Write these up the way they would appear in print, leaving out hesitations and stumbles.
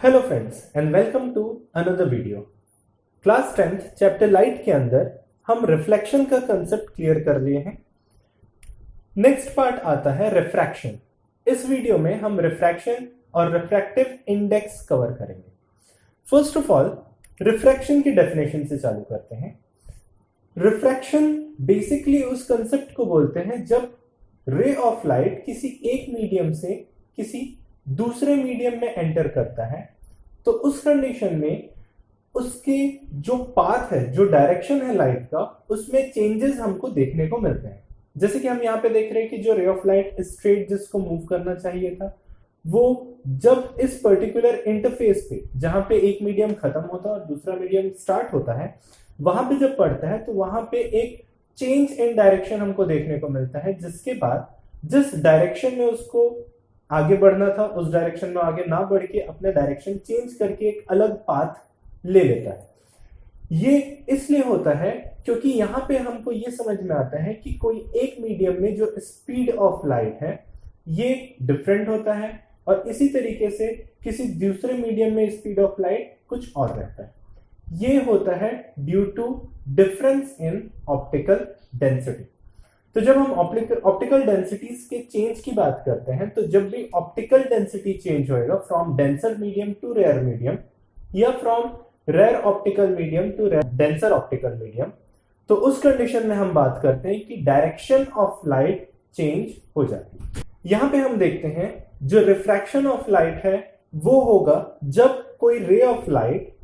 Hello friends and welcome to another video. Class 10th chapter light के अंदर हम reflection का कंसेप्ट क्लियर कर लिए हैं। नेक्स्ट पार्ट आता है रिफ्रैक्शन। इस वीडियो में हम रिफ्रैक्शन और रिफ्रैक्टिव इंडेक्स कवर करेंगे। फर्स्ट ऑफ ऑल रिफ्रैक्शन की डेफिनेशन से चालू करते हैं। रिफ्रैक्शन बेसिकली उस कंसेप्ट को बोलते हैं जब रे ऑफ लाइट किसी एक मीडियम से किसी दूसरे मीडियम में एंटर करता है तो उस कंडीशन में उसके जो पाथ है, जो डायरेक्शन है लाइट का, उसमें चेंजेस हमको देखने को मिलते हैं। जैसे कि हम यहाँ पे देख रहे हैं कि जो रे ऑफ लाइट स्ट्रेट जिसको मूव करना चाहिए था, वो जब इस पर्टिकुलर इंटरफेस पे जहां पे एक मीडियम खत्म होता है और दूसरा मीडियम स्टार्ट होता है, वहां पे जब पड़ता है तो वहां पे एक चेंज इन डायरेक्शन हमको देखने को मिलता है, जिसके बाद जिस डायरेक्शन में उसको आगे बढ़ना था उस डायरेक्शन में आगे ना बढ़ के अपने डायरेक्शन चेंज करके एक अलग पाथ ले लेता है। ये इसलिए होता है क्योंकि यहां पे हमको ये समझ में आता है कि कोई एक मीडियम में जो स्पीड ऑफ लाइट है ये डिफरेंट होता है और इसी तरीके से किसी दूसरे मीडियम में स्पीड ऑफ लाइट कुछ और रहता है। ये होता है due to difference in optical density. तो जब हम ऑप्टिकल डेंसिटीज के चेंज की बात करते हैं तो जब भी ऑप्टिकल डेंसिटी चेंज होएगा from denser medium to rare medium या from rare optical medium to denser optical medium, तो उस कंडीशन में हम बात करते हैं कि डायरेक्शन ऑफ लाइट चेंज हो जाती है। यहां पे हम देखते हैं जो रिफ्रैक्शन ऑफ लाइट है वो होगा जब कोई रे ऑफ लाइट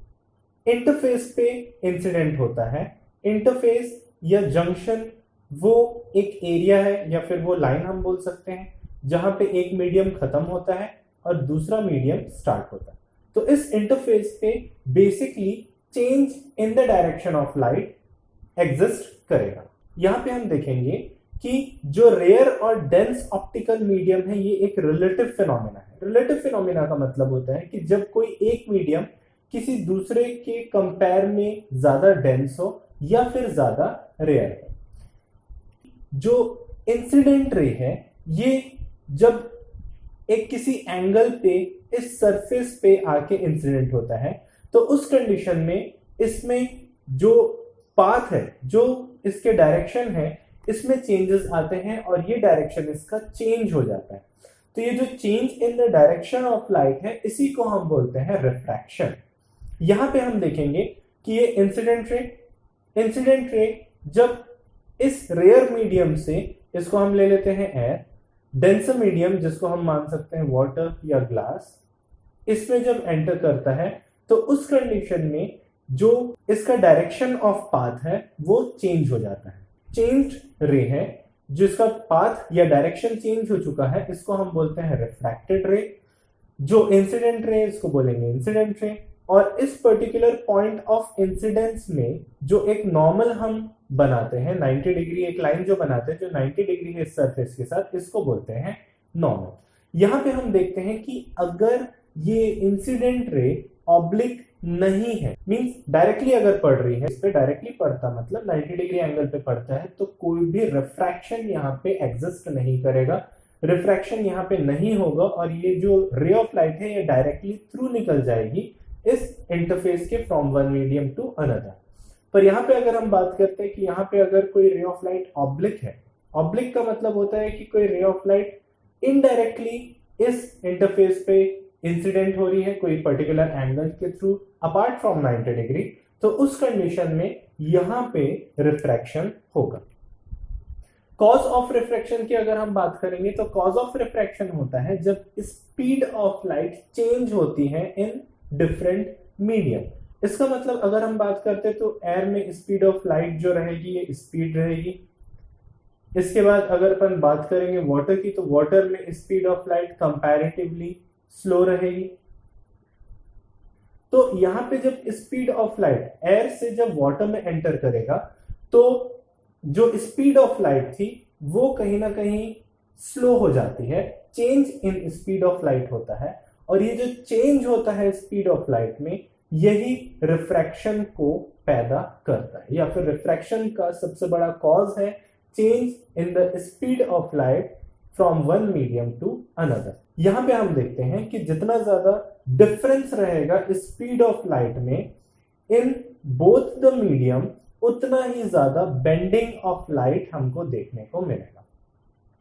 इंटरफेस पे इंसिडेंट होता है। इंटरफेस या जंक्शन वो एक एरिया है या फिर वो लाइन हम बोल सकते हैं जहां पे एक मीडियम खत्म होता है और दूसरा मीडियम स्टार्ट होता है। तो इस इंटरफेस पे basically change in the direction of light exist करेगा। यहां पे हम देखेंगे कि जो रेयर और डेंस ऑप्टिकल मीडियम है ये एक रिलेटिव फिनोमेना है। रिलेटिव फिनोमेना का मतलब होता है कि जब कोई एक मीडियम किसी दूसरे के कंपेयर में ज्यादा डेंस हो या फिर ज्यादा रेयर हो। जो इंसिडेंट रे है ये जब एक किसी एंगल पे इस सरफेस पे आके इंसिडेंट होता है तो उस कंडीशन में इसमें जो पाथ है, जो इसके डायरेक्शन है, इसमें चेंजेस आते हैं और ये डायरेक्शन इसका चेंज हो जाता है। तो ये जो change in the direction of light है इसी को हम बोलते हैं रिफ्रैक्शन। यहां पे हम देखेंगे कि ये इंसिडेंट रे जब इस रेयर मीडियम से, इसको हम ले लेते हैं एयर, डेंसर मीडियम जिसको हम मान सकते हैं वाटर या ग्लास, इसमें जब एंटर करता है तो उस कंडीशन में जो इसका डायरेक्शन ऑफ पाथ है वो चेंज हो जाता है। चेंज्ड रे है जिसका पाथ या डायरेक्शन चेंज हो चुका है, इसको हम बोलते हैं रिफ्रैक्टेड रे। जो इंसिडेंट रे इसको बोलेंगे इंसिडेंट रे। और इस पर्टिकुलर पॉइंट ऑफ इंसिडेंस में जो एक नॉर्मल हम बनाते हैं 90 डिग्री, एक लाइन जो बनाते हैं जो 90 डिग्री है इस सरफेस के साथ, इसको बोलते हैं नॉर्मल। यहां पे हम देखते हैं कि अगर ये इंसिडेंट रे ऑब्लिक नहीं है, मींस डायरेक्टली अगर पड़ रही है, इस पे डायरेक्टली पड़ता मतलब 90 डिग्री एंगल पे पड़ता है, तो कोई भी रिफ्रैक्शन यहाँ पे एग्जिस्ट नहीं करेगा, रिफ्रैक्शन यहाँ पे नहीं होगा और ये जो रे ऑफ लाइट है ये डायरेक्टली थ्रू निकल जाएगी इस इंटरफेस के from one medium to another. पर यहां पे अगर हम बात करते हैं कि यहां पे अगर कोई रे ऑफ लाइट ऑब्लिक है, ऑब्लिक का मतलब होता है कि कोई रे ऑफ लाइट इनडायरेक्टली इस इंटरफेस पे इंसिडेंट हो रही है कोई पर्टिकुलर एंगल के थ्रू अपार्ट फ्रॉम 90 डिग्री, तो उस कंडीशन में यहां पे रिफ्रैक्शन होगा। कॉज ऑफ रिफ्रैक्शन की अगर हम बात करेंगे तो कॉज ऑफ रिफ्रैक्शन होता है जब स्पीड ऑफ लाइट चेंज होती है इन डिफरेंट मीडियम। इसका मतलब अगर हम बात करते तो एयर में स्पीड ऑफ लाइट जो रहेगी ये स्पीड रहेगी। इसके बाद अगर अपन बात करेंगे वाटर की तो वाटर में speed of light comparatively slow रहेगी। तो यहां पे जब स्पीड ऑफ लाइट एयर से जब वाटर में एंटर करेगा तो जो स्पीड ऑफ लाइट थी वो कहीं ना कहीं स्लो हो जाती है, change in speed of light होता है और ये जो चेंज होता है स्पीड ऑफ लाइट में यही रिफ्रैक्शन को पैदा करता है, या फिर रिफ्रैक्शन का सबसे बड़ा कॉज है change in the speed of light from one medium to another. यहां पे हम देखते हैं कि जितना ज्यादा डिफरेंस रहेगा स्पीड ऑफ लाइट में इन बोथ द मीडियम, उतना ही ज्यादा बेंडिंग ऑफ लाइट हमको देखने को मिलेगा,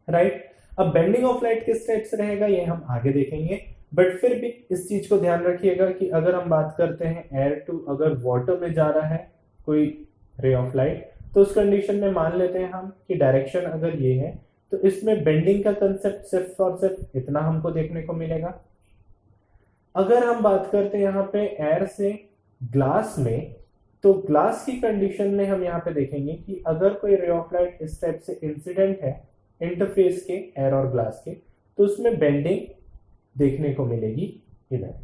राइट। अब बेंडिंग ऑफ लाइट किस टाइप से रहेगा ये हम आगे देखेंगे, बट फिर भी इस चीज को ध्यान रखिएगा कि अगर हम बात करते हैं एयर टू अगर वाटर में जा रहा है कोई रे ऑफ लाइट, तो उस कंडीशन में मान लेते हैं हम कि डायरेक्शन अगर ये है तो इसमें बेंडिंग का कंसेप्ट सिर्फ और सिर्फ इतना हमको देखने को मिलेगा। अगर हम बात करते हैं यहाँ पे एयर से ग्लास में, तो ग्लास की कंडीशन में हम यहाँ पे देखेंगे कि अगर कोई रे ऑफ लाइट इस टाइप से इंसिडेंट है इंटरफेस के एयर और ग्लास के, तो उसमें बेंडिंग देखने को मिलेगी इधर।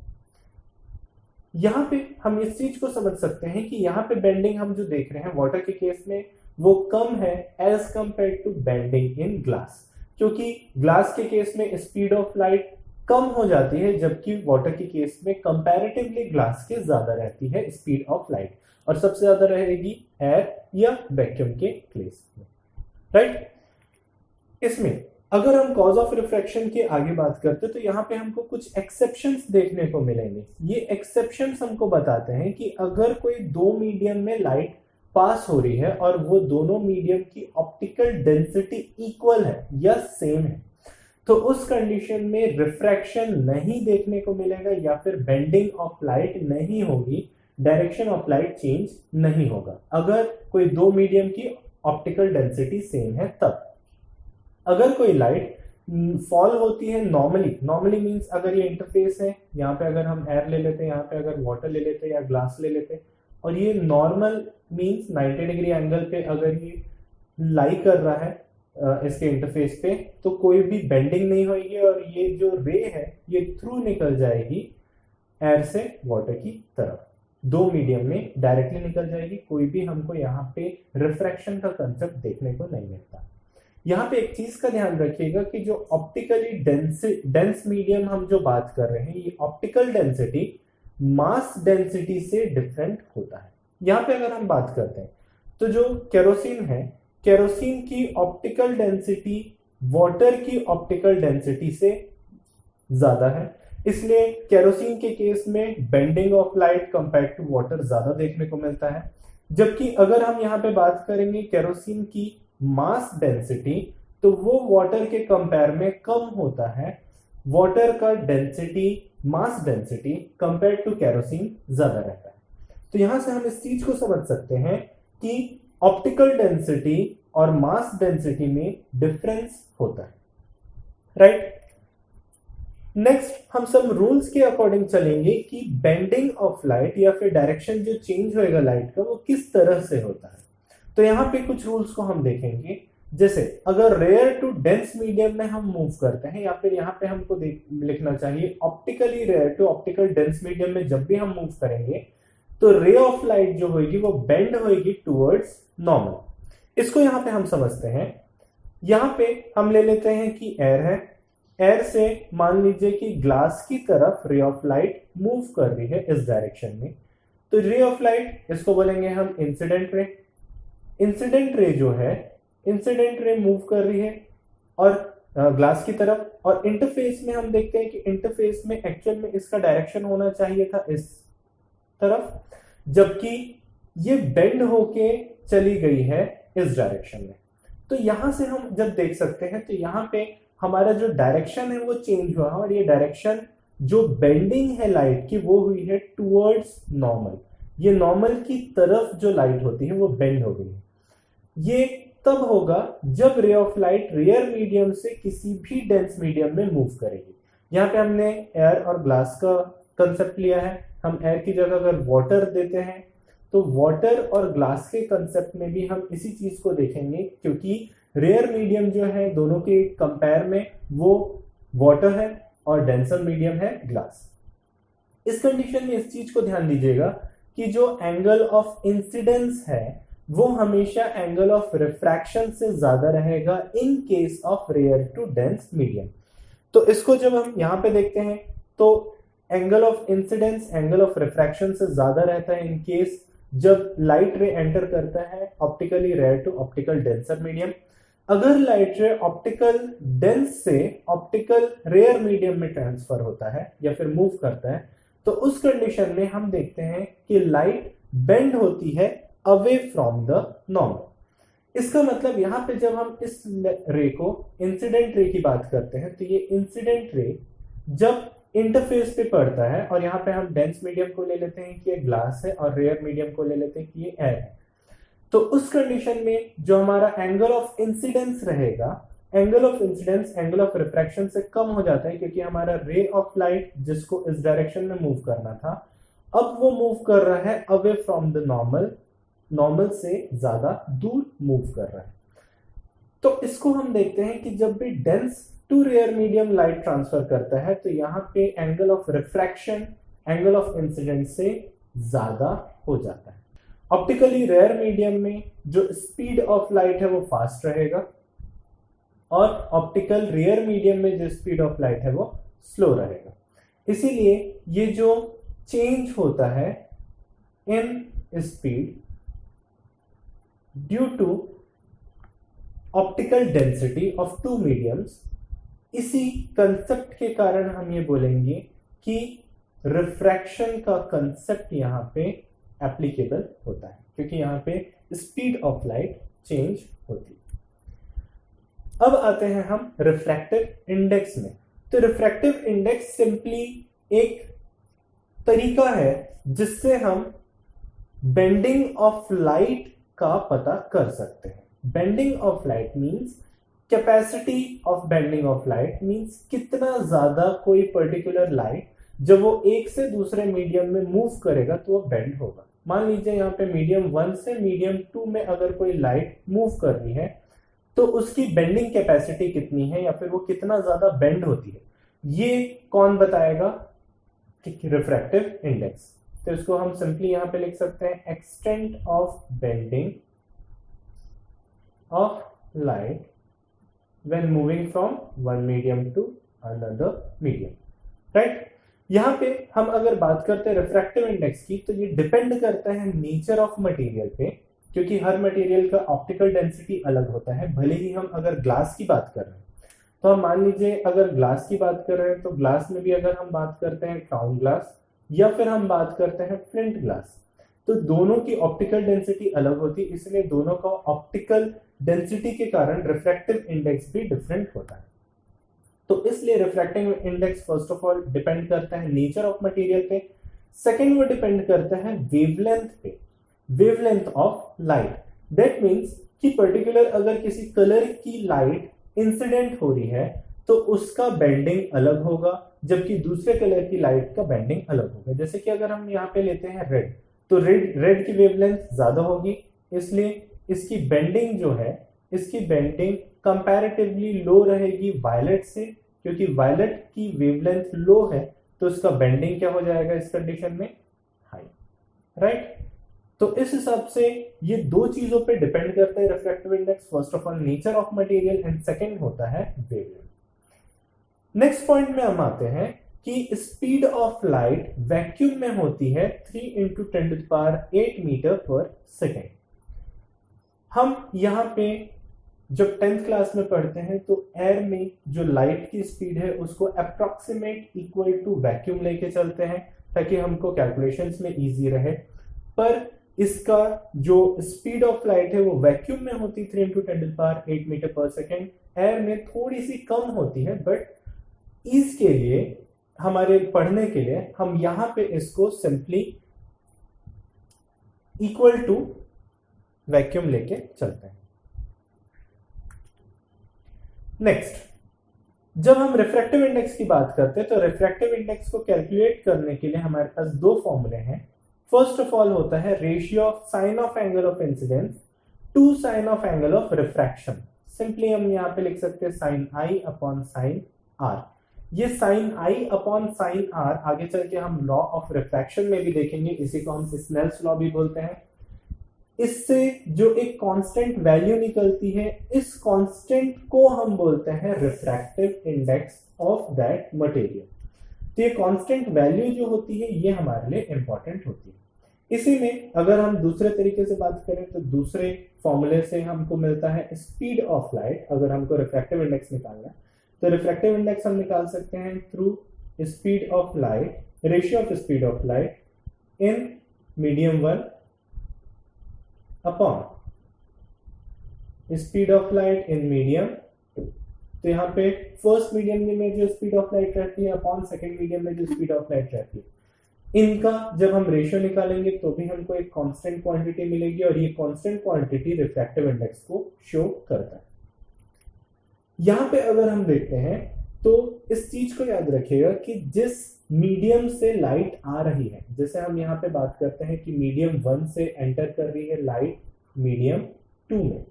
यहां पे हम इस चीज को समझ सकते हैं कि यहां पे बेंडिंग हम जो देख रहे हैं वाटर के केस में वो कम है as compare to bending in glass, क्योंकि ग्लास के केस में स्पीड ऑफ लाइट कम हो जाती है, जबकि वाटर के केस में कंपैरेटिवली ग्लास के ज्यादा रहती है स्पीड ऑफ लाइट, और सबसे ज्यादा रहेगी एयर या वैक्यूम के केस में, राइट। इसमें अगर हम कॉज ऑफ रिफ्रैक्शन की आगे बात करते तो यहाँ पे हमको कुछ एक्सेप्शंस देखने को मिलेंगे। ये एक्सेप्शंस हमको बताते हैं कि अगर कोई दो मीडियम में लाइट पास हो रही है और वो दोनों मीडियम की ऑप्टिकल डेंसिटी इक्वल है या सेम है, तो उस कंडीशन में रिफ्रैक्शन नहीं देखने को मिलेगा या फिर बेंडिंग ऑफ लाइट नहीं होगी, डायरेक्शन ऑफ लाइट चेंज नहीं होगा अगर कोई दो मीडियम की ऑप्टिकल डेंसिटी सेम है। तब अगर कोई लाइट फॉल होती है नॉर्मली मींस अगर ये इंटरफेस है, यहाँ पे अगर हम एयर ले लेते हैं, यहाँ पे अगर वाटर ले लेते हैं या ग्लास ले लेते हैं, और ये नॉर्मल मींस 90 डिग्री एंगल पे अगर ये लाई कर रहा है इसके इंटरफेस पे, तो कोई भी बेंडिंग नहीं होगी और ये जो रे है ये थ्रू निकल जाएगी एयर से वाटर की तरफ, दो मीडियम में डायरेक्टली निकल जाएगी। कोई भी हमको यहाँ पे रिफ्रैक्शन का कंसेप्ट देखने को नहीं मिलता। यहाँ पे एक चीज का ध्यान रखिएगा कि जो ऑप्टिकली डेंस मीडियम हम जो बात कर रहे हैं, ये ऑप्टिकल डेंसिटी मास डेंसिटी से डिफरेंट होता है। यहाँ पे अगर हम बात करते हैं तो जो केरोसिन है, केरोसिन की ऑप्टिकल डेंसिटी वाटर की ऑप्टिकल डेंसिटी से ज्यादा है, इसलिए केरोसिन के केस में bending of light compare to water ज्यादा देखने को मिलता है। जबकि अगर हम यहाँ पे बात करेंगे केरोसिन की मास डेंसिटी, तो वो वाटर के कंपेयर में कम होता है। वाटर का density mass density compare to kerosene ज्यादा रहता है। तो यहां से हम इस चीज को समझ सकते हैं कि ऑप्टिकल डेंसिटी और मास डेंसिटी में डिफरेंस होता है, राइट। नेक्स्ट हम सब रूल्स के अकॉर्डिंग चलेंगे कि बेंडिंग ऑफ लाइट या फिर डायरेक्शन जो चेंज होएगा लाइट का वो किस तरह से होता है। तो यहाँ पे कुछ रूल्स को हम देखेंगे, जैसे अगर रेयर टू डेंस मीडियम में हम मूव करते हैं, या फिर यहाँ पे हमको लिखना चाहिए optically rare to optical dense medium में जब भी हम मूव करेंगे तो रे ऑफ लाइट जो होगी वो बेंड होगी टुवर्ड्स नॉर्मल। इसको यहाँ पे हम समझते हैं। यहाँ पे हम ले लेते हैं कि एयर है, एयर से मान लीजिए कि ग्लास की तरफ रे ऑफ लाइट मूव कर रही है इस डायरेक्शन में, तो रे ऑफ लाइट इसको बोलेंगे हम इंसिडेंट रे। इंसिडेंट रे जो है, इंसिडेंट रे मूव कर रही है और ग्लास की तरफ, और इंटरफेस में हम देखते हैं कि इंटरफेस में एक्चुअल में इसका डायरेक्शन होना चाहिए था इस तरफ, जबकि ये बेंड होके चली गई है इस डायरेक्शन में। तो यहां से हम जब देख सकते हैं तो यहाँ पे हमारा जो डायरेक्शन है वो चेंज हुआ है, और ये डायरेक्शन जो बेंडिंग है लाइट की वो हुई है टुवर्ड्स नॉर्मल। ये नॉर्मल की तरफ जो लाइट होती है वो बेंड हो गई है। ये तब होगा जब ray of light rare medium से किसी भी डेंस मीडियम में मूव करेगी। यहाँ पे हमने एयर और ग्लास का कंसेप्ट लिया है, हम एयर की जगह अगर वाटर देते हैं तो वाटर और ग्लास के कंसेप्ट में भी हम इसी चीज को देखेंगे, क्योंकि रेयर मीडियम जो है दोनों के कंपेयर में वो वाटर है और डेंसर मीडियम है ग्लास। इस कंडीशन में इस चीज को ध्यान दीजिएगा कि जो एंगल ऑफ इंसिडेंस है वो हमेशा एंगल ऑफ रिफ्रैक्शन से ज्यादा रहेगा in case of rare to dense medium. तो इसको जब हम यहां पे देखते हैं तो angle of incidence angle of refraction से ज्यादा रहता है इन केस जब लाइट रे एंटर करता है optically rare to optical denser medium. अगर लाइट रे ऑप्टिकल डेंस से ऑप्टिकल रेयर मीडियम में ट्रांसफर होता है या फिर मूव करता है, तो उस कंडीशन में हम देखते हैं कि लाइट बेंड होती है अवे फ्रॉम द नॉर्मल। इसका मतलब यहां पे जब हम इस रे को इंसिडेंट रे की बात करते हैं, तो ये इंसिडेंट रे जब इंटरफेस पे पड़ता है, और यहां पे हम डेंस मीडियम को ले लेते हैं कि ये ग्लास है और रेयर मीडियम को ले लेते हैं कि ये एयर है, तो उस कंडीशन में जो हमारा एंगल ऑफ इंसिडेंस रहेगा, angle of incidence angle of refraction से कम हो जाता है, क्योंकि हमारा रे ऑफ लाइट जिसको इस डायरेक्शन में मूव करना था, अब वो मूव कर रहा है away from the normal, normal से ज्यादा दूर मूव कर रहा है। तो इसको हम देखते हैं कि जब भी dense to rare medium light transfer करता है, तो यहां पे angle of refraction angle of incidence से ज्यादा हो जाता है। ऑप्टिकली रेयर मीडियम में जो स्पीड ऑफ लाइट है वो फास्ट रहेगा, और ऑप्टिकल रेयर मीडियम में जो स्पीड ऑफ लाइट है वो स्लो रहेगा। इसीलिए ये जो चेंज होता है in speed due to optical density of two mediums, इसी कंसेप्ट के कारण हम ये बोलेंगे कि रिफ्रैक्शन का कंसेप्ट यहां पे एप्लीकेबल होता है, क्योंकि यहां पे स्पीड ऑफ लाइट चेंज होती है। अब आते हैं हम रिफ्रैक्टिव इंडेक्स में। तो रिफ्रैक्टिव इंडेक्स सिंपली एक तरीका है जिससे हम बेंडिंग ऑफ लाइट का पता कर सकते हैं। Bending of light means capacity of bending of light means कितना ज्यादा कोई पर्टिकुलर लाइट जब वो एक से दूसरे मीडियम में मूव करेगा तो वो बेंड होगा। मान लीजिए यहाँ पे मीडियम 1 से मीडियम 2 में अगर कोई लाइट मूव कर रही है, तो उसकी बेंडिंग कैपेसिटी कितनी है या फिर वो कितना ज्यादा बेंड होती है, ये कौन बताएगा? Refractive index. तो इसको हम सिंपली यहां पे लिख सकते हैं extent of bending of light when moving from one medium to another medium, right. यहां पे हम अगर बात करते हैं रिफ्रैक्टिव इंडेक्स की, तो ये डिपेंड करता है नेचर ऑफ मटेरियल पे, क्योंकि हर मटेरियल का ऑप्टिकल डेंसिटी अलग होता है। भले ही हम अगर ग्लास की बात कर रहे हैं, तो हम मान लीजिए अगर ग्लास की बात कर रहे हैं, तो ग्लास में भी अगर हम बात करते हैं क्राउन ग्लास या फिर हम बात करते हैं फ्लिंट ग्लास, तो दोनों की ऑप्टिकल डेंसिटी अलग होती है, इसलिए दोनों का ऑप्टिकल डेंसिटी के कारण रिफ्रैक्टिव इंडेक्स भी डिफरेंट होता है। तो इसलिए refractive index first of all depend करता है नेचर ऑफ मटेरियल पे, सेकंड वो डिपेंड करता है वेवलेंथ पे, wavelength of light. That means कि पर्टिकुलर अगर किसी कलर की लाइट इंसिडेंट हो रही है तो उसका बेंडिंग अलग होगा, जबकि दूसरे कलर की लाइट का बेंडिंग अलग होगा। जैसे कि अगर हम यहाँ पे लेते हैं रेड, तो रेड की वेवलेंथ ज्यादा होगी, इसलिए इसकी बेंडिंग जो है, इसकी बेंडिंग कंपैरेटिवली लो रहेगी वायलेट से, क्योंकि वायलेट की वेवलेंथ लो है तो इसका बेंडिंग क्या हो जाएगा इस कंडीशन में? High, right. तो इस हिसाब से ये दो चीजों पे डिपेंड करता है refractive index, first of all nature of material and second होता है वेवलेंथ। नेक्स्ट पॉइंट में हम आते हैं कि स्पीड ऑफ लाइट वैक्यूम में होती है 3 × 10⁸ मीटर पर सेकेंड। हम यहाँ पे जब 10th क्लास में पढ़ते हैं तो एयर में जो लाइट की स्पीड है उसको अप्रोक्सीमेट इक्वल टू वैक्यूम लेके चलते हैं ताकि हमको कैलकुलेशंस में इजी रहे। पर इसका जो स्पीड ऑफ लाइट है वो वैक्यूम में होती 3 × 10⁸ मीटर पर सेकेंड, एयर में थोड़ी सी कम होती है, बट ईज के लिए, हमारे पढ़ने के लिए हम यहां पे इसको सिंपली इक्वल टू वैक्यूम लेके चलते हैं। नेक्स्ट, जब हम रिफ्रैक्टिव इंडेक्स की बात करते हैं तो रिफ्रैक्टिव इंडेक्स को कैलकुलेट करने के लिए हमारे पास दो फॉर्मूले हैं। फर्स्ट ऑफ ऑल होता है ratio of sine of angle of incidence to sine of angle of refraction. Simply हम यहां पे लिख सकते हैं sine i upon sine r. ये sine i upon sine r आगे चल के हम लॉ ऑफ रिफ्रैक्शन में भी देखेंगे, इसी को हम स्नेल्स लॉ भी बोलते हैं। इससे जो एक कांस्टेंट वैल्यू निकलती है, इस कांस्टेंट को हम बोलते हैं refractive index of that material. तो ये कांस्टेंट वैल्यू जो होती है ये हमारे लिए इंपॉर्टेंट होती है। इसी में अगर हम दूसरे तरीके से बात करें तो दूसरे फॉर्मूले से हमको मिलता है स्पीड ऑफ लाइट। अगर हमको रिफ्रैक्टिव इंडेक्स निकालना है तो रिफ्रैक्टिव इंडेक्स हम निकाल सकते हैं through speed of light, ratio of speed of light in medium 1 upon speed of light in medium 2। तो यहाँ पे फर्स्ट मीडियम में जो स्पीड ऑफ लाइट रहती है अपॉन सेकेंड मीडियम में जो स्पीड ऑफ लाइट रहती है, इनका जब हम रेशियो निकालेंगे तो भी हमको एक कांस्टेंट क्वांटिटी मिलेगी और ये कांस्टेंट क्वांटिटी रिफ्रैक्टिव इंडेक्स को शो करता है। यहां पे अगर हम देखते हैं तो इस चीज को याद रखिएगा कि जिस मीडियम से लाइट आ रही है, जैसे हम यहाँ पे बात करते हैं कि मीडियम 1 से एंटर कर रही है लाइट मीडियम 2 में,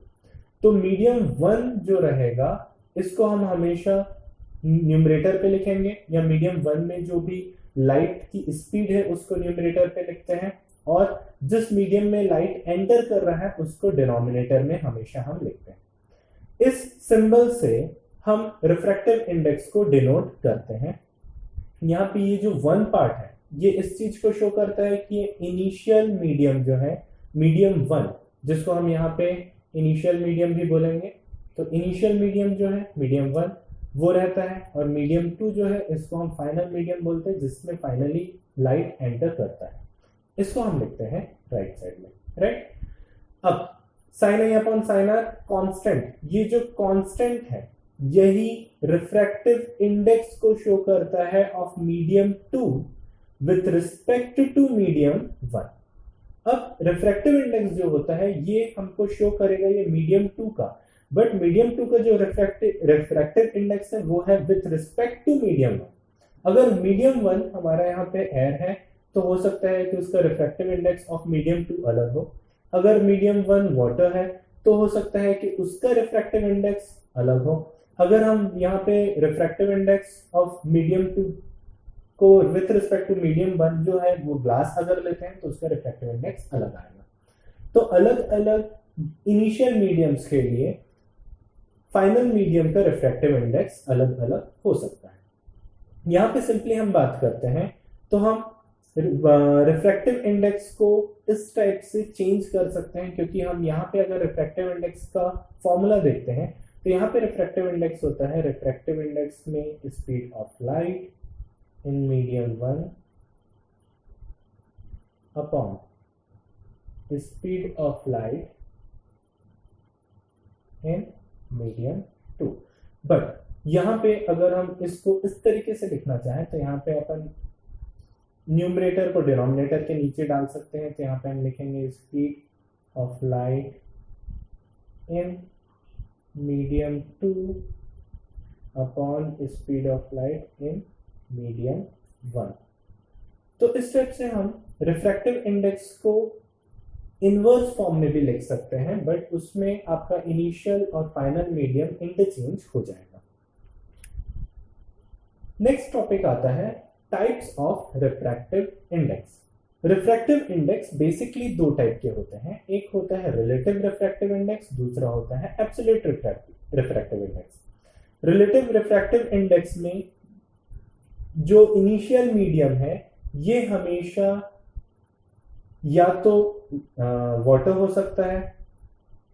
तो मीडियम 1 जो रहेगा इसको हम हमेशा न्यूमरेटर पे लिखेंगे, या मीडियम 1 में जो भी लाइट की स्पीड है उसको न्यूमरेटर पे लिखते हैं, और जिस मीडियम में लाइट एंटर कर रहा है उसको डिनोमिनेटर में हमेशा हम लिखते हैं। इस सिंबल से हम रिफ्रैक्टिव इंडेक्स को डिनोट करते हैं। यहाँ पे ये जो 1 पार्ट है ये इस चीज को शो करता है कि इनिशियल मीडियम जो है मीडियम 1, जिसको हम यहाँ पे इनिशियल मीडियम भी बोलेंगे, तो इनिशियल मीडियम जो है मीडियम 1 वो रहता है, और मीडियम 2 जो है इसको हम फाइनल मीडियम बोलते हैं जिसमें फाइनली लाइट एंटर करता है। इसको हम लिखते हैं राइट साइड में, राइट। अब sine A upon sine R constant, ये जो कांस्टेंट है यही रिफ्रैक्टिव इंडेक्स को शो करता है of medium 2 with respect to medium 1। अब रिफ्रैक्टिव इंडेक्स जो होता है ये हमको शो करेगा ये मीडियम 2 का, बट मीडियम 2 का जो रिफ्रैक्टिव इंडेक्स है वो है विथ रिस्पेक्ट टू मीडियम 1। अगर मीडियम 1 हमारा यहाँ पे एयर है तो हो सकता है कि उसका रिफ्रैक्टिव इंडेक्स ऑफ मीडियम 2 अलग हो। अगर मीडियम 1 वाटर है तो हो सकता है कि उसका रिफ्रैक्टिव इंडेक्स अलग हो। अगर हम यहाँ पे रिफ्रैक्टिव इंडेक्स ऑफ मीडियम 2 को विथ रिस्पेक्ट टू मीडियम 1 जो है वो ग्लास अगर लेते हैं तो उसका रिफ्रैक्टिव इंडेक्स अलग आएगा। तो अलग अलग इनिशियल मीडियम्स के लिए फाइनल मीडियम का रिफ्रैक्टिव इंडेक्स अलग अलग हो सकता है। यहाँ पे सिंपली हम बात करते हैं तो हम रिफ्रैक्टिव इंडेक्स को इस टाइप से चेंज कर सकते हैं, क्योंकि हम यहाँ पे अगर रिफ्रैक्टिव इंडेक्स का फॉर्मूला देखते हैं तो यहाँ पे रिफ्रैक्टिव इंडेक्स होता है, रिफ्रैक्टिव इंडेक्स में speed of light in medium 1 upon speed of light in medium 2। But यहाँ पे अगर हम इसको इस तरीके से लिखना चाहें तो यहाँ पे अपन न्यूमरेटर को डिनोमिनेटर के नीचे डाल सकते हैं, तो यहाँ पे हम लिखेंगे speed of light in medium 2 upon speed of light in medium 1। तो इस टाइप से हम रिफ्रैक्टिव इंडेक्स को इनवर्स फॉर्म में भी लिख सकते हैं, बट उसमें आपका इनिशियल और फाइनल मीडियम इंटरचेंज हो जाएगा। नेक्स्ट टॉपिक आता है types of refractive index. Refractive index basically दो टाइप के होते हैं, एक होता है रिलेटिव रिफ्रैक्टिव इंडेक्स, दूसरा होता है absolute refractive index. Relative refractive index में जो इनिशियल मीडियम है ये हमेशा या तो वाटर हो सकता है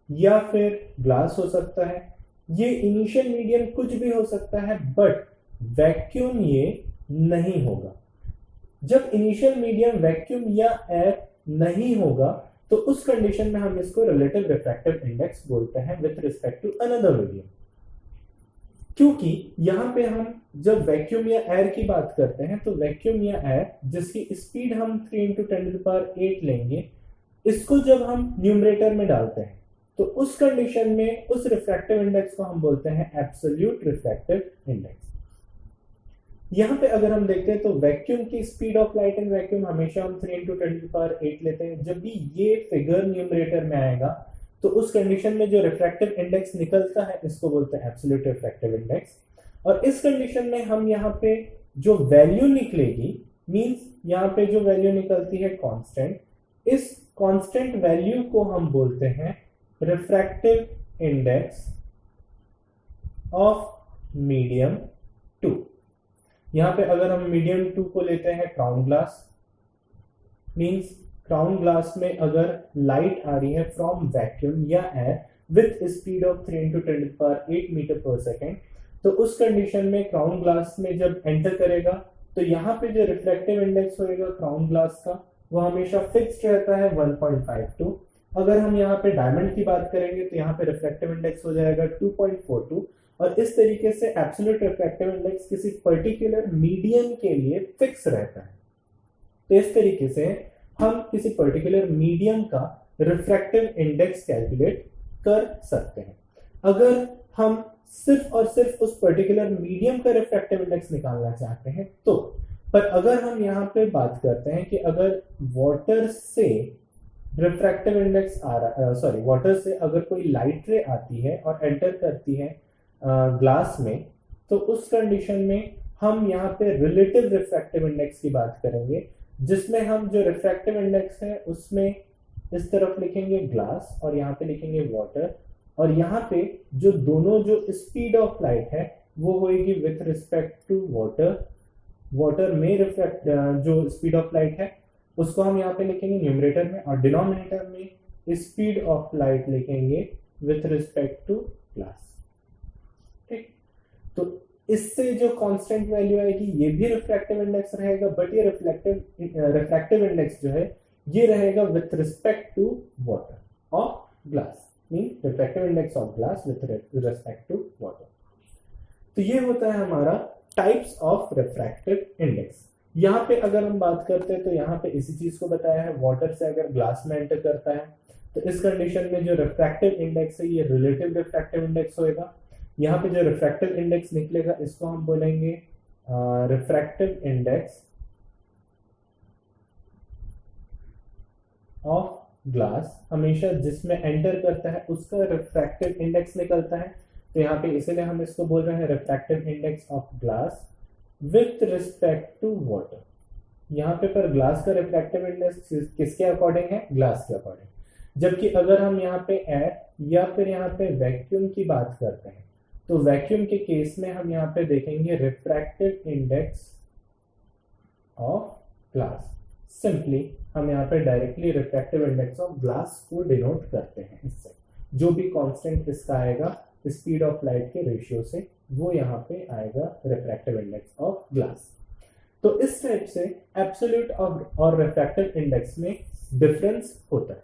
या फिर ग्लास हो सकता है। ये इनिशियल मीडियम कुछ भी हो सकता है, बट वैक्यूम ये नहीं होगा। जब इनिशियल मीडियम वैक्यूम या एयर नहीं होगा तो उस कंडीशन में हम इसको रिलेटिव रिफ्रैक्टिव इंडेक्स बोलते हैं with respect to another medium. क्योंकि यहां पे हम जब वैक्यूम या एयर की बात करते हैं तो वैक्यूम या एयर जिसकी स्पीड हम 3 × 10⁸ लेंगे, इसको जब हम न्यूमरेटर में डालते हैं तो उस कंडीशन में उस रिफ्रैक्टिव इंडेक्स को हम बोलते हैं एब्सोल्यूट रिफ्रैक्टिव इंडेक्स। यहां पे अगर हम देखते हैं तो वैक्यूम की speed of light in vacuum हमेशा हम 3 × 10⁸ लेते हैं। जब भी ये फिगर न्यूमरेटर में आएगा तो उस कंडीशन में जो रिफ्रैक्टिव इंडेक्स निकलता है इसको बोलते हैं एब्सोल्यूट रिफ्रैक्टिव इंडेक्स। और इस कंडीशन में हम यहाँ पे जो वैल्यू निकलेगी, मींस यहाँ पे जो वैल्यू निकलती है कांस्टेंट, इस कांस्टेंट वैल्यू को हम बोलते हैं रिफ्रैक्टिव इंडेक्स ऑफ मीडियम 2। यहाँ पे अगर हम मीडियम 2 को लेते हैं crown glass, means crown glass में अगर लाइट आ रही है फ्रॉम वैक्यूम या air with speed of 3 into 10⁸ metre per second, तो उस कंडीशन में क्राउन ग्लास में जब एंटर करेगा तो यहाँ पे जो रिफ्रैक्टिव इंडेक्स होएगा क्राउन ग्लास का वो हमेशा फिक्स्ड रहता है 1.52। अगर हम यहाँ पे डायमंड की बात करेंगे तो यहाँ पे रिफ्रैक्टिव इंडेक्स हो जाएगा 2.42, और इस तरीके से एब्सोल्यूट रिफ्रैक्टिव इंडेक्स किसी पर्टिकुलर मीडियम के लिए फिक्स रहता है। तो इस तरीके से हम किसी पर्टिकुलर मीडियम का रिफ्रैक्टिव इंडेक्स कैलकुलेट कर सकते हैं। अगर हम सिर्फ और सिर्फ उस पर्टिकुलर मीडियम का रिफ्रैक्टिव इंडेक्स निकालना चाहते हैं तो, पर अगर हम यहाँ पे बात करते हैं कि अगर वाटर से रिफ्रैक्टिव इंडेक्स आ रहा, सॉरी, वाटर से अगर कोई लाइट रे आती है और एंटर करती है ग्लास में, तो उस कंडीशन में हम यहाँ पे रिलेटिव रिफ्रैक्टिव इंडेक्स की बात करेंगे, जिसमें हम जो रिफ्रैक्टिव इंडेक्स है उसमें इस तरफ लिखेंगे ग्लास और यहाँ पे लिखेंगे वाटर, और यहाँ पे जो दोनों जो स्पीड ऑफ लाइट है वो होगी with respect to water. Water में रिफ्रैक्ट जो स्पीड ऑफ लाइट है उसको हम यहाँ पे लिखेंगे न्यूमरेटर में, और डिनोमिनेटर में स्पीड ऑफ लाइट लिखेंगे विथ रिस्पेक्ट टू ग्लास। ठीक, तो इससे जो कांस्टेंट वैल्यू आएगी ये भी रिफ्रैक्टिव इंडेक्स रहेगा, बट ये रिफ्रैक्टिव इंडेक्स जो है ये रहेगा with respect to water of glass, mean refractive index of glass with respect to water. तो ये होता है हमारा टाइप्स ऑफ रिफ्रैक्टिव इंडेक्स। यहाँ पे अगर हम बात करते हैं तो यहाँ पे इसी चीज को बताया है, वाटर से अगर ग्लास में एंटर करता है तो इस कंडीशन में जो रिफ्रैक्टिव इंडेक्स है ये रिलेटिव रिफ्रैक्टिव इंडेक्स होएगा। यहाँ पे जो रिफ्रैक्टिव इंडेक्स निकलेगा इसको हम बोलेंगे रिफ्रैक्टिव इंडेक्स ऑफ ग्लास। हमेशा जिसमें एंटर करता है उसका रिफ्रैक्टिव इंडेक्स निकलता है, तो यहाँ पे इसलिए हम इसको बोल रहे हैं refractive index of glass with respect to water. यहाँ पे पर ग्लास का रिफ्रैक्टिव इंडेक्स किसके अकॉर्डिंग है? ग्लास के अकॉर्डिंग। जबकि अगर हम यहाँ पे एयर या फिर यहाँ पे वैक्यूम की बात करते हैं तो वैक्यूम के केस में हम यहाँ पे देखेंगे refractive index of glass. Simply हम यहाँ पे directly refractive index of glass को डिनोट करते हैं इससे। जो भी कांस्टेंट इसका आएगा स्पीड ऑफ लाइट के रेशियो से, वो यहाँ पे आएगा रिफ्रैक्टिव इंडेक्स ऑफ ग्लास। तो इस टाइप से एब्सोल्यूट और रिफ्रैक्टिव इंडेक्स में डिफरेंस होता है।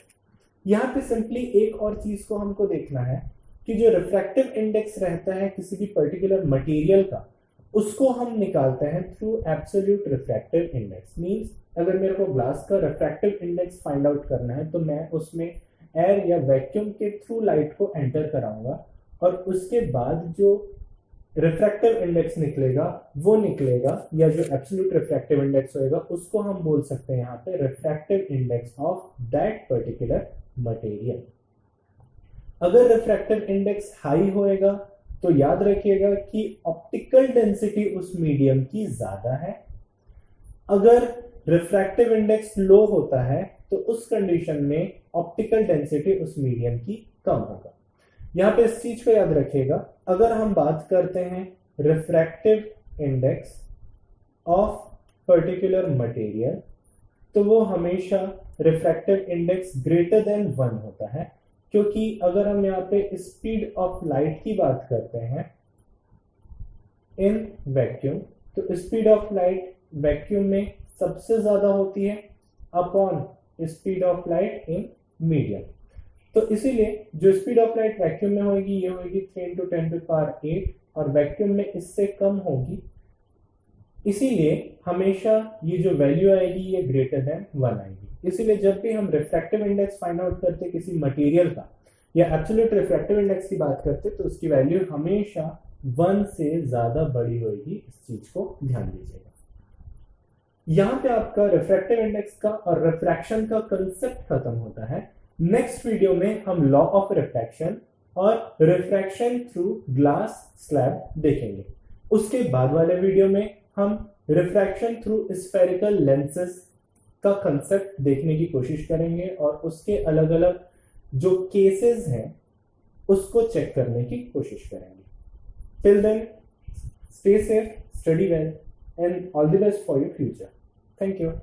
यहाँ पे सिंपली एक और चीज को हमको देखना है कि जो रिफ्रैक्टिव इंडेक्स रहता है किसी भी पर्टिकुलर मटेरियल का, उसको हम निकालते हैं through absolute refractive index. Means अगर मेरे को ग्लास का रिफ्रैक्टिव इंडेक्स फाइंड आउट करना है तो मैं उसमें एयर या वैक्यूम के थ्रू लाइट को एंटर कराऊंगा, और उसके बाद जो रिफ्रैक्टिव इंडेक्स निकलेगा वो निकलेगा, या जो एब्सोल्यूट रिफ्रैक्टिव इंडेक्स होएगा उसको हम बोल सकते हैं यहाँ पे refractive index of that particular material. अगर रिफ्रैक्टिव इंडेक्स हाई होएगा तो याद रखिएगा कि ऑप्टिकल डेंसिटी उस मीडियम की ज्यादा है। अगर रिफ्रैक्टिव इंडेक्स लो होता है तो उस कंडीशन में ऑप्टिकल डेंसिटी उस मीडियम की कम होगा। यहां पे इस चीज को याद रखिएगा, अगर हम बात करते हैं refractive index of particular material तो वो हमेशा रिफ्रैक्टिव इंडेक्स ग्रेटर देन 1 होता है, क्योंकि अगर हम यहाँ पे स्पीड ऑफ लाइट की बात करते हैं इन वैक्यूम, तो स्पीड ऑफ लाइट वैक्यूम में सबसे ज्यादा होती है upon speed of light in medium. तो इसीलिए जो स्पीड ऑफ लाइट वैक्यूम में होगी ये होगी 3 into 10⁸, और वैक्यूम में इससे कम होगी। इसीलिए हमेशा ये जो वैल्यू आएगी ये ग्रेटर देन 1 आएगी। इसीलिए जब भी हम रिफ्रैक्टिव इंडेक्स फाइंड आउट करते किसी मटेरियल का या एब्सोल्यूट रिफ्रैक्टिव इंडेक्स की बात करते तो उसकी वैल्यू हमेशा 1 से ज्यादा बड़ी होगी। इस चीज को ध्यान दीजिएगा। यहाँ पे आपका रिफ्रैक्टिव इंडेक्स का और रिफ्रैक्शन का कंसेप्ट खत्म होता है। नेक्स्ट वीडियो में हम लॉ ऑफ रिफ्रैक्शन और रिफ्रैक्शन थ्रू ग्लास स्लैब देखेंगे। उसके बाद वाले वीडियो में हम रिफ्रैक्शन थ्रू स्फेरिकल लेंसेज का कंसेप्ट देखने की कोशिश करेंगे और उसके अलग अलग जो केसेस हैं उसको चेक करने की कोशिश करेंगे। Till then stay safe, study well, and all the best for your future. Thank you.